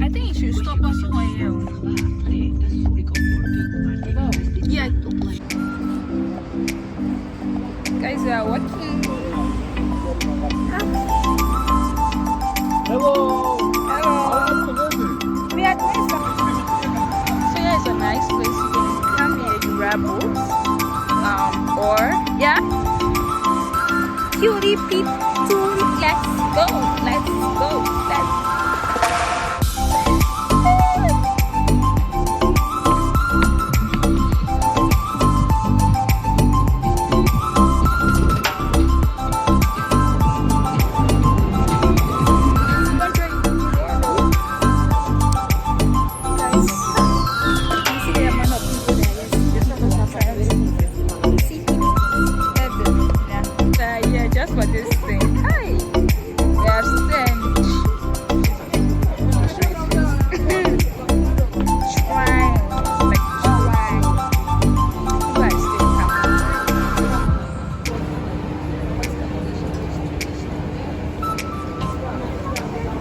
I think you should stop us somewhere here. Yeah. Guys, we are walking. Hello. Hello. We are doing something. So yeah, it's a nice place. You can come here, you grab boats. Or yeah. Cutie people. Let's go. Let's go. Let's for this thing. Hi. We are stench. Shrine. Like shrine. You guys stay calm.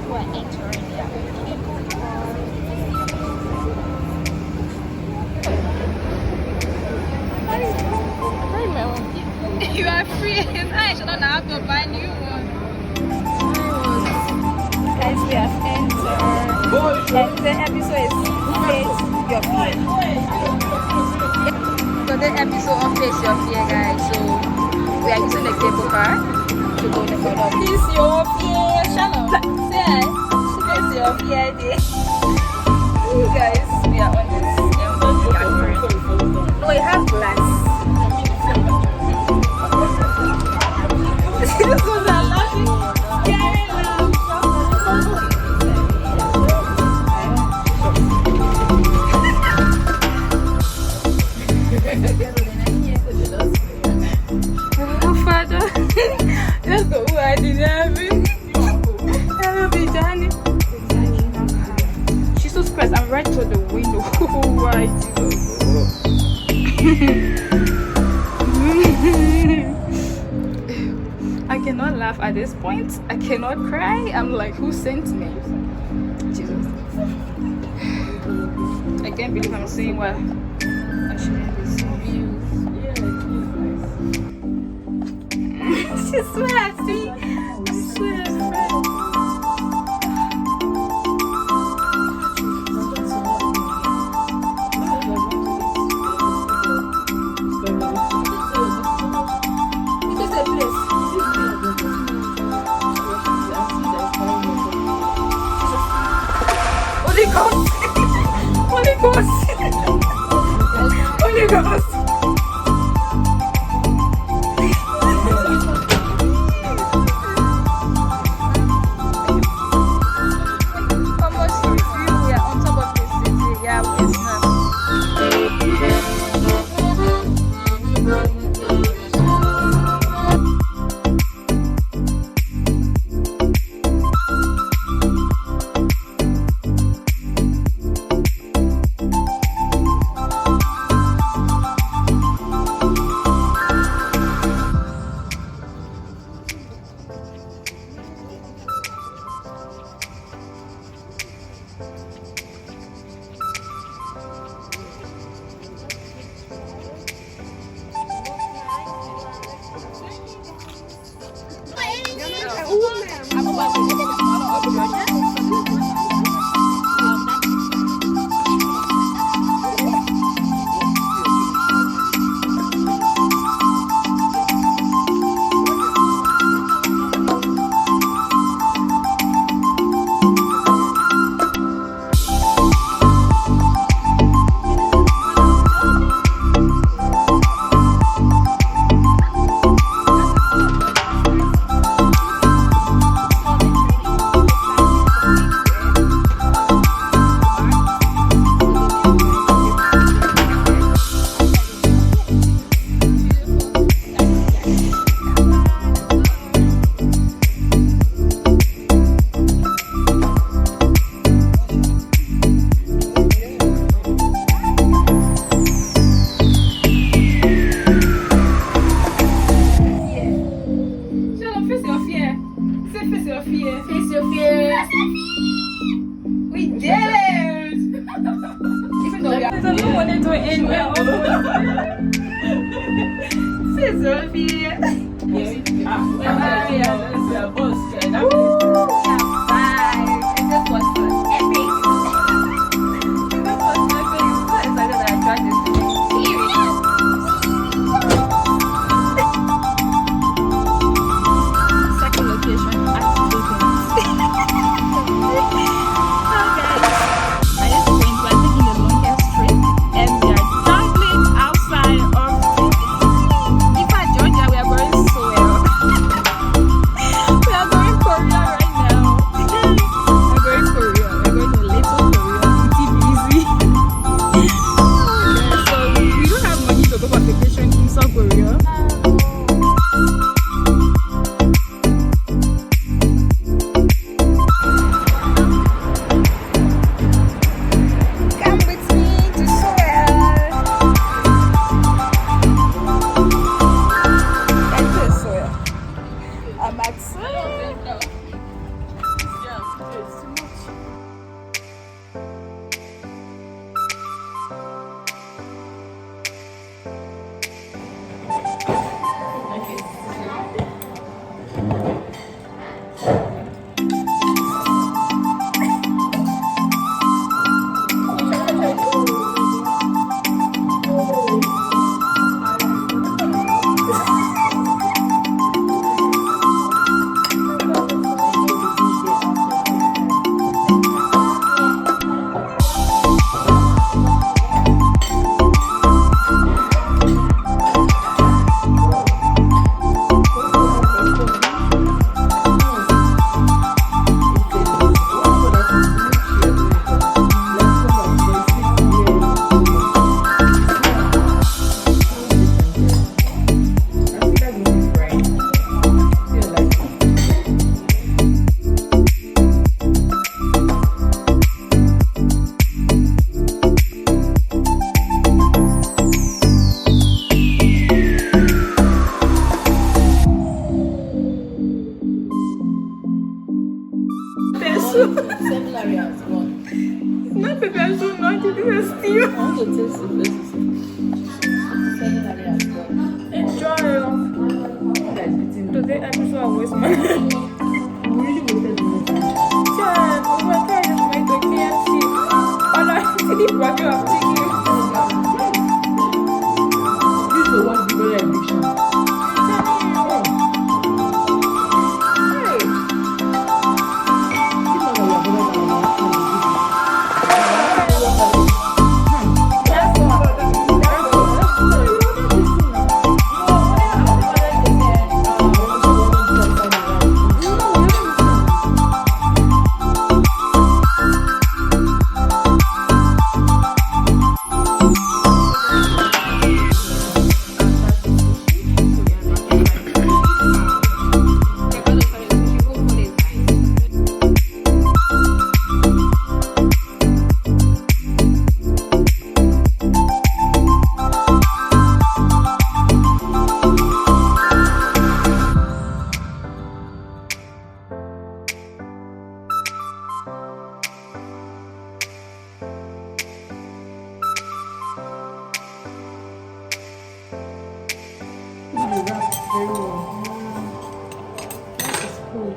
We're entering the you are free. I should not have to buy new one. Guys, we have entered. And the episode is Face Your Fear. So the episode of Face Your Fear, guys. So we are using the cable car to go to the Face Your Fear channel. Say, Face Your Fear day. You guys, we are on this. No, it has glass. This was a laughing, scary laugh. Oh, Father, let's go. I didn't have it. I will be done. She's so stressed. I'm right to the window. Why? I cannot laugh at this point. I cannot cry. I'm like, who sent me? Jesus. I can't believe I'm saying what I shouldn't be saying. She swears, see? I swear. Holy Ghost! Holy Ghost! Holy Ghost! Almost we are on top of this city. Yeah, it's not. Say face your fear. Face your fears. We did it! Even though we are... I don't want it to end well. Face your fear. Seminary has gone. Not pepper soup, not to do a stew. I want to taste the places. Seminary has gone. Enjoy. Today episode of Waste Man. We really wanted to know. Chan, we were trying to make the KFC. All I see the bracket of chicken. This is the one very addiction. Very well. That is cool.